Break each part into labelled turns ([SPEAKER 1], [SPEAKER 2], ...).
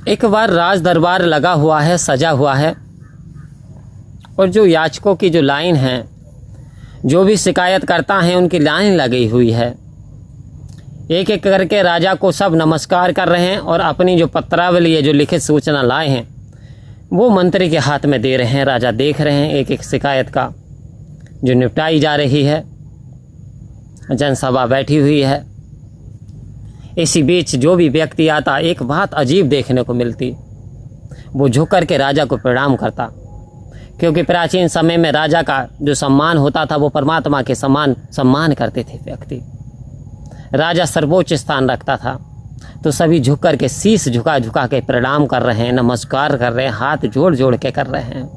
[SPEAKER 1] एक बार राज दरबार लगा हुआ है, सजा हुआ है, और जो याचकों की जो लाइन है, जो भी शिकायत करता है उनकी लाइन लगी हुई है। एक एक करके राजा को सब नमस्कार कर रहे हैं और अपनी जो पत्रावली है, जो लिखित सूचना लाए हैं, वो मंत्री के हाथ में दे रहे हैं। राजा देख रहे हैं एक एक शिकायत का जो निपटाई जा रही है। जनसभा बैठी हुई है। इसी बीच जो भी व्यक्ति आता, एक बात अजीब देखने को मिलती। वो झुक कर के राजा को प्रणाम करता, क्योंकि प्राचीन समय में राजा का जो सम्मान होता था वो परमात्मा के समान सम्मान करते थे व्यक्ति। राजा सर्वोच्च स्थान रखता था, तो सभी झुक कर के शीश झुका झुका के प्रणाम कर रहे हैं, नमस्कार कर रहे हैं, हाथ जोड़ जोड़ के कर रहे हैं।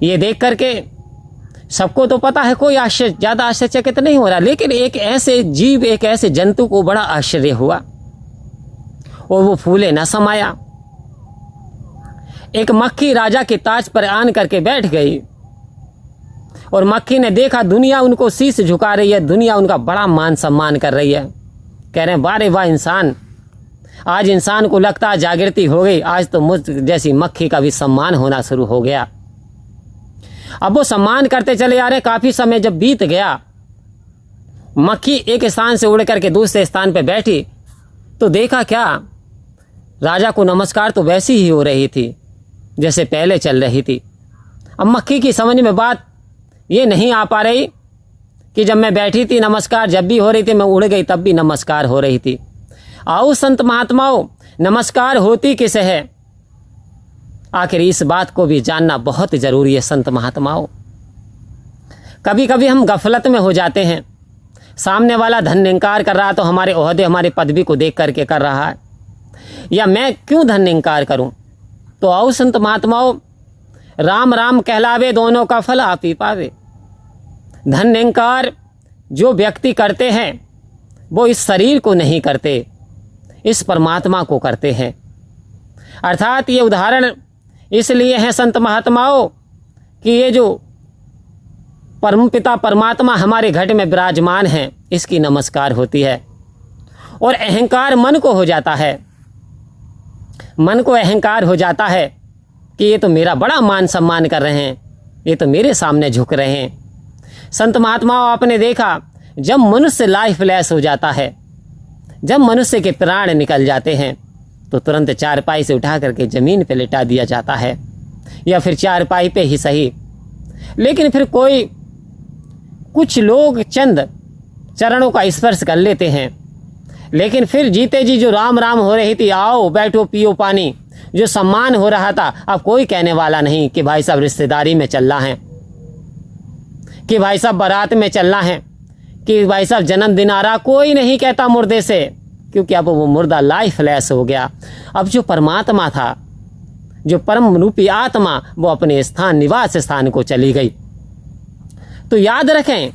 [SPEAKER 1] ये देख करके सबको तो पता है, कोई ज़्यादा आश्चर्यचकित नहीं हो रहा, लेकिन एक ऐसे जीव, एक ऐसे जंतु को बड़ा आश्चर्य हुआ और वो फूले न समाया। एक मक्खी राजा के ताज पर आन करके बैठ गई और मक्खी ने देखा दुनिया उनको शीश झुका रही है, दुनिया उनका बड़ा मान सम्मान कर रही है। कह रहे हैं वारे वाह इंसान, आज इंसान को लगता है जागृति हो गई, आज तो मुझ जैसी मक्खी का भी सम्मान होना शुरू हो गया। अब वो सम्मान करते चले आ रहे। काफ़ी समय जब बीत गया, मक्खी एक स्थान से उड़ करके दूसरे स्थान पर बैठी, तो देखा क्या, राजा को नमस्कार तो वैसी ही हो रही थी जैसे पहले चल रही थी। अब मक्खी की समझ में बात ये नहीं आ पा रही कि जब मैं बैठी थी नमस्कार जब भी हो रही थी, मैं उड़ गई तब भी नमस्कार हो रही थी। आओ संत महात्माओं, नमस्कार होती किसे है, आखिर इस बात को भी जानना बहुत ज़रूरी है। संत महात्माओं, कभी कभी हम गफलत में हो जाते हैं। सामने वाला धन निंकार कर रहा तो हमारे ओहदे, हमारी पदवी को देख करके कर रहा है, या मैं क्यों धन निंकार करूं। तो आओ संत महात्माओं, राम राम कहलावे दोनों का फल आप ही पावे। धन निंकार जो व्यक्ति करते हैं वो इस शरीर को नहीं करते, इस परमात्मा को करते हैं। अर्थात ये उदाहरण इसलिए है संत महात्माओं कि ये जो परमपिता परमात्मा हमारे घट में विराजमान हैं, इसकी नमस्कार होती है। और अहंकार मन को हो जाता है, मन को अहंकार हो जाता है कि ये तो मेरा बड़ा मान सम्मान कर रहे हैं, ये तो मेरे सामने झुक रहे हैं। संत महात्माओं, आपने देखा जब मनुष्य लाइफलेस हो जाता है, जब मनुष्य के प्राण निकल जाते हैं, तो तुरंत चारपाई से उठा करके ज़मीन पे लिटा दिया जाता है, या फिर चारपाई पे ही सही। लेकिन फिर कुछ लोग चंद चरणों का स्पर्श कर लेते हैं, लेकिन फिर जीते जी जो राम राम हो रही थी, आओ बैठो पियो पानी, जो सम्मान हो रहा था, अब कोई कहने वाला नहीं कि भाई साहब रिश्तेदारी में चलना है, कि भाई साहब बारात में चलना है, कि भाई साहब जन्मदिन आ रहा। कोई नहीं कहता मुर्दे से, क्योंकि अब वो मुर्दा लाइफलेस हो गया। अब जो परमात्मा था, जो परम रूपी आत्मा, वो अपने स्थान, निवास स्थान को चली गई। तो याद रखें,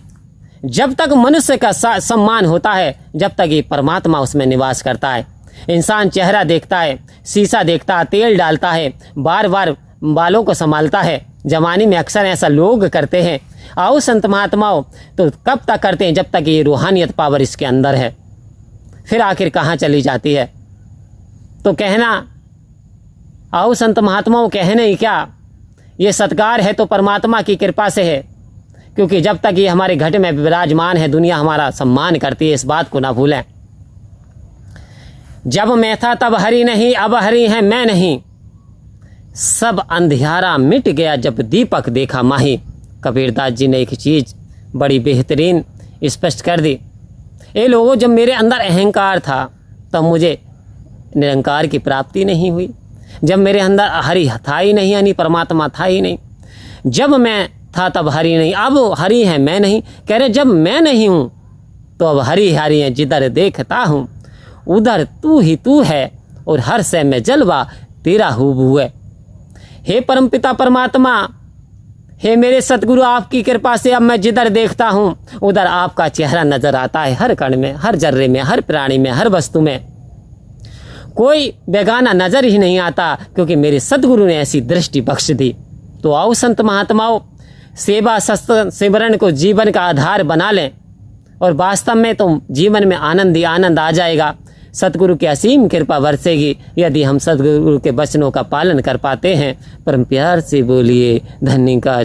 [SPEAKER 1] जब तक मनुष्य का सम्मान होता है, जब तक ये परमात्मा उसमें निवास करता है। इंसान चेहरा देखता है, शीशा देखता है, तेल डालता है, बार बार बालों को संभालता है। जवानी में अक्सर ऐसा लोग करते हैं। आओ संत महात्माओं, तो कब तक करते हैं, जब तक ये रूहानियत पावर इसके अंदर है। फिर आखिर कहाँ चली जाती है। तो कहना, आओ संत महात्माओं, कहने ही क्या, ये सत्कार है तो परमात्मा की कृपा से है, क्योंकि जब तक ये हमारे घट में विराजमान है, दुनिया हमारा सम्मान करती है। इस बात को ना भूलें। जब मैं था तब हरि नहीं, अब हरि है मैं नहीं, सब अंधियारा मिट गया जब दीपक देखा माही। कबीरदास जी ने एक चीज़ बड़ी बेहतरीन स्पष्ट कर दी। ये लोगों, जब मेरे अंदर अहंकार था तब मुझे निरंकार की प्राप्ति नहीं हुई। जब मेरे अंदर हरि था ही नहीं, यानी परमात्मा था ही नहीं। जब मैं था तब हरि नहीं, अब हरि है मैं नहीं। कह रहे जब मैं नहीं हूँ तो अब हरि हरि है, जिधर देखता हूँ उधर तू ही तू है, और हर से में जलवा तेरा हूबहू है। हे परमपिता परमात्मा, हे मेरे सतगुरु, आपकी कृपा से अब मैं जिधर देखता हूँ उधर आपका चेहरा नजर आता है, हर कण में, हर जर्रे में, हर प्राणी में, हर वस्तु में। कोई बेगाना नजर ही नहीं आता, क्योंकि मेरे सतगुरु ने ऐसी दृष्टि बख्श दी। तो आओ संत महात्माओं, सेवा सत्संग सिमरन को जीवन का आधार बना लें, और वास्तव में तो जीवन में आनंद ही आनंद आ जाएगा। सतगुरु की असीम कृपा बरसेगी यदि हम सतगुरु के वचनों का पालन कर पाते हैं। परम प्यार से बोलिए धन्य का